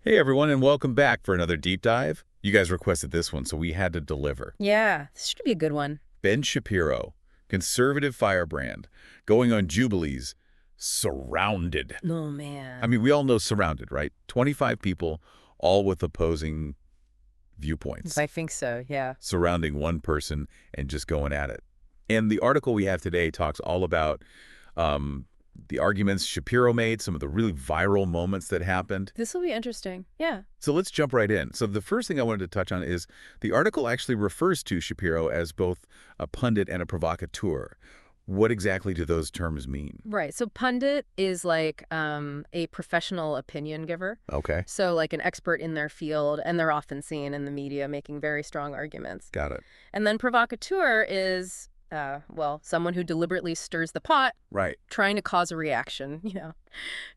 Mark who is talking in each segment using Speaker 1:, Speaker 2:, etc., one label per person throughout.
Speaker 1: Hey everyone, and welcome back for another deep dive. You guys requested this one, so we had to deliver.
Speaker 2: Yeah, this should be a good one.
Speaker 1: Ben Shapiro, conservative firebrand, going on Jubilee's Surrounded.
Speaker 2: Oh, man.
Speaker 1: I mean, we all know Surrounded, right? 25 people, all with opposing viewpoints,
Speaker 2: I think so, yeah.
Speaker 1: surrounding one person and just going at it. And the article we have today talks all about the arguments Shapiro made, some of the really viral moments that happened.
Speaker 2: This will be interesting. Yeah.
Speaker 1: So let's jump right in. So the first thing I wanted to touch on is the article actually refers to Shapiro as both a pundit and a provocateur. What exactly do those terms mean?
Speaker 2: Right. So pundit is like a professional opinion giver.
Speaker 1: Okay.
Speaker 2: So like an expert in their field, and they're often seen in the media making very strong arguments.
Speaker 1: Got it.
Speaker 2: And then provocateur is, well, someone who deliberately stirs the pot,
Speaker 1: Right.
Speaker 2: trying to cause a reaction,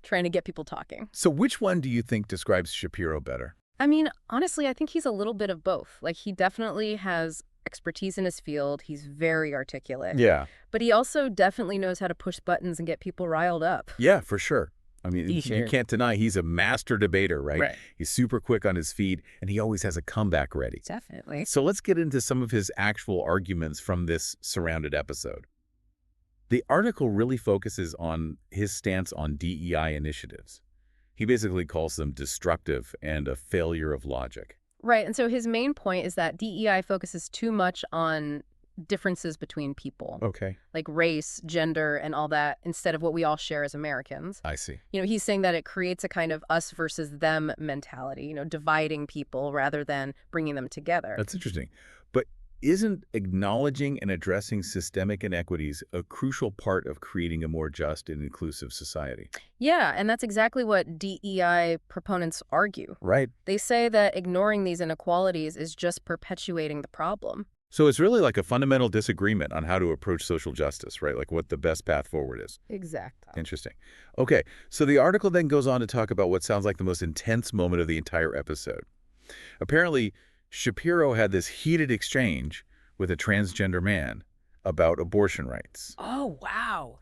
Speaker 2: trying to get people talking.
Speaker 1: So which one do you think describes Shapiro better?
Speaker 2: I mean, honestly, I think he's a little bit of both. Like, he definitely has expertise in his field. He's very articulate.
Speaker 1: Yeah.
Speaker 2: But he also definitely knows how to push buttons and get people riled up.
Speaker 1: Yeah, for sure. I mean,
Speaker 2: Sure.
Speaker 1: you can't deny he's a master debater, right?
Speaker 2: Right.
Speaker 1: He's super quick on his feet, and he always has a comeback ready.
Speaker 2: Definitely.
Speaker 1: So let's get into some of his actual arguments from this Surrounded episode. The article really focuses on his stance on DEI initiatives. He basically calls them destructive and a failure of logic.
Speaker 2: Right. And so his main point is that DEI focuses too much on differences between people,
Speaker 1: Okay.
Speaker 2: like race, gender, and all that, instead of what we all share as Americans.
Speaker 1: I see.
Speaker 2: He's saying that it creates a kind of us versus them mentality, dividing people rather than bringing them together.
Speaker 1: That's interesting. But isn't acknowledging and addressing systemic inequities a crucial part of creating a more just and inclusive society?
Speaker 2: Yeah, and that's exactly what DEI proponents argue.
Speaker 1: Right.
Speaker 2: They say that ignoring these inequalities is just perpetuating the problem.
Speaker 1: So it's really like a fundamental disagreement on how to approach social justice, right? Like what the best path forward is.
Speaker 2: Exactly.
Speaker 1: Interesting. Okay, so the article then goes on to talk about what sounds like the most intense moment of the entire episode. Apparently, Shapiro had this heated exchange with a transgender man about abortion rights.
Speaker 2: Oh, wow.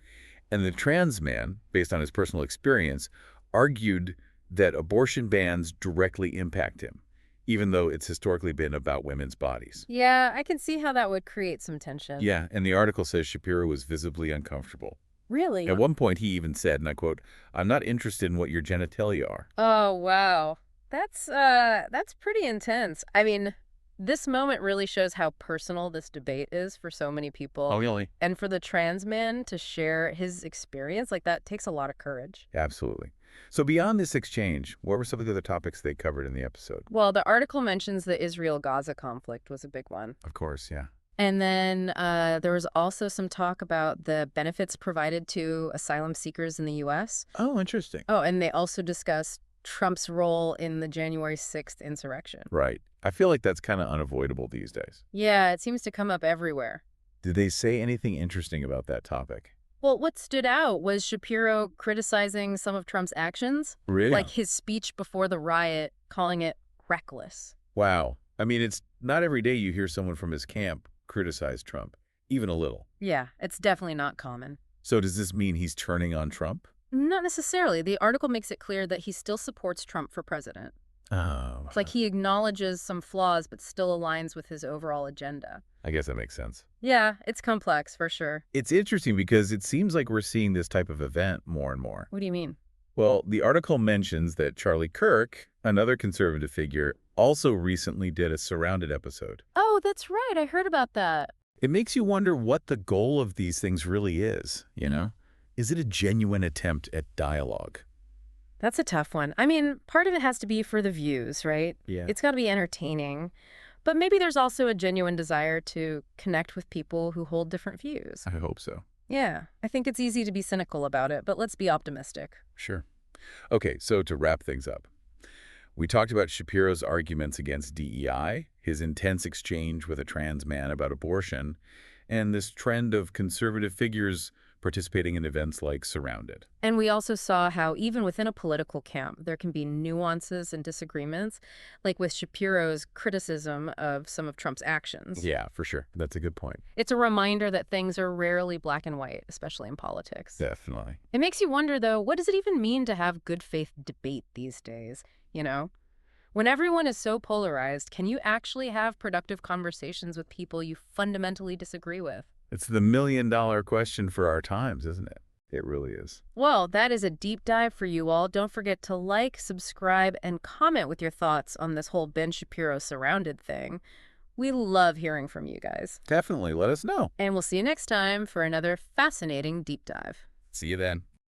Speaker 1: And the trans man, based on his personal experience, argued that abortion bans directly impact him, even though it's historically been about women's bodies.
Speaker 2: Yeah, I can see how that would create some tension.
Speaker 1: Yeah, and the article says Shapiro was visibly uncomfortable.
Speaker 2: Really?
Speaker 1: At one point, he even said, and I quote, "I'm not interested in what your genitalia are."
Speaker 2: Oh, wow. That's pretty intense. I mean, this moment really shows how personal this debate is for so many people.
Speaker 1: Oh, really?
Speaker 2: And for the trans man to share his experience, like, that takes a lot of courage.
Speaker 1: Absolutely. So beyond this exchange, what were some of the other topics they covered in the episode?
Speaker 2: Well, the article mentions the Israel-Gaza conflict was a big one.
Speaker 1: Of course, yeah.
Speaker 2: And then there was also some talk about the benefits provided to asylum seekers in the U.S.
Speaker 1: Oh, interesting.
Speaker 2: Oh, and they also discussed Trump's role in the January 6th insurrection.
Speaker 1: Right. I feel like that's kind of unavoidable these days.
Speaker 2: Yeah, it seems to come up everywhere.
Speaker 1: Did they say anything interesting about that topic?
Speaker 2: Well, what stood out was Shapiro criticizing some of Trump's actions,
Speaker 1: Really?
Speaker 2: like his speech before the riot, calling it reckless.
Speaker 1: Wow. I mean, it's not every day you hear someone from his camp criticize Trump, even a little.
Speaker 2: Yeah, it's definitely not common.
Speaker 1: So does this mean he's turning on Trump?
Speaker 2: Not necessarily. The article makes it clear that he still supports Trump for president.
Speaker 1: Oh.
Speaker 2: It's like he acknowledges some flaws but still aligns with his overall agenda.
Speaker 1: I guess that makes sense.
Speaker 2: Yeah, it's complex for sure.
Speaker 1: It's interesting because it seems like we're seeing this type of event more and more.
Speaker 2: What do you mean?
Speaker 1: Well, the article mentions that Charlie Kirk, another conservative figure, also recently did a Surrounded episode.
Speaker 2: Oh, that's right. I heard about that.
Speaker 1: It makes you wonder what the goal of these things really is, you know? Is it a genuine attempt at dialogue?
Speaker 2: That's a tough one. I mean, part of it has to be for the views, right?
Speaker 1: Yeah.
Speaker 2: It's got to be entertaining. But maybe there's also a genuine desire to connect with people who hold different views.
Speaker 1: I hope so.
Speaker 2: Yeah, I think it's easy to be cynical about it, but let's be optimistic.
Speaker 1: Sure. Okay, so to wrap things up, we talked about Shapiro's arguments against DEI, his intense exchange with a trans man about abortion, and this trend of conservative figures participating in events like Surrounded.
Speaker 2: And we also saw how even within a political camp, there can be nuances and disagreements, like with Shapiro's criticism of some of Trump's actions.
Speaker 1: Yeah, for sure. That's a good point.
Speaker 2: It's a reminder that things are rarely black and white, especially in politics.
Speaker 1: Definitely.
Speaker 2: It makes you wonder, though, what does it even mean to have good faith debate these days, you know? When everyone is so polarized, can you actually have productive conversations with people you fundamentally disagree with?
Speaker 1: It's the million-dollar question for our times, isn't it? It really is.
Speaker 2: Well, that is a deep dive for you all. Don't forget to like, subscribe, and comment with your thoughts on this whole Ben Shapiro surrounded thing. We love hearing from you guys.
Speaker 1: Definitely. Let us know.
Speaker 2: And we'll see you next time for another fascinating deep dive.
Speaker 1: See you then.